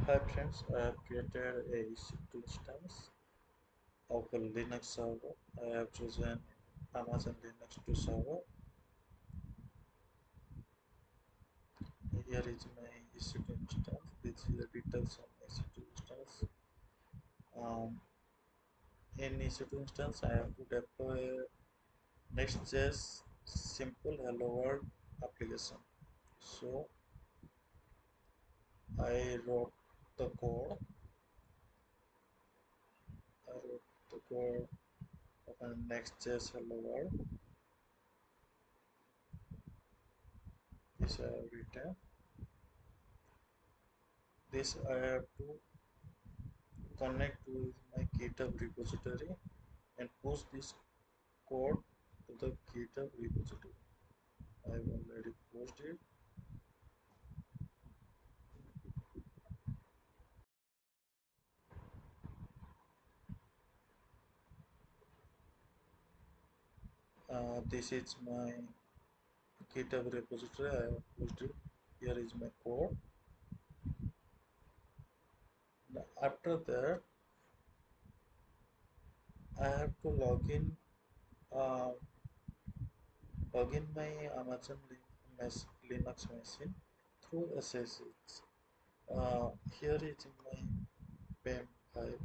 Hi friends, I have created a EC2 instance of a Linux server. I have chosen Amazon Linux 2 server. Here is my EC2 instance. This is the details of my EC2 instance. Um, in EC2 instance, I have to deploy Next.js simple HelloWorld application. So I wrote the code. I wrote the code of a Next.js HelloWorld. This I have written. This I have to connect with my GitHub repository and push this code to the GitHub repository. I've already posted it. This is my GitHub repository. I have posted. Here is my code. Now, after that, I have to uh, log in my Amazon Linux machine through SSH. Here is my PEM file.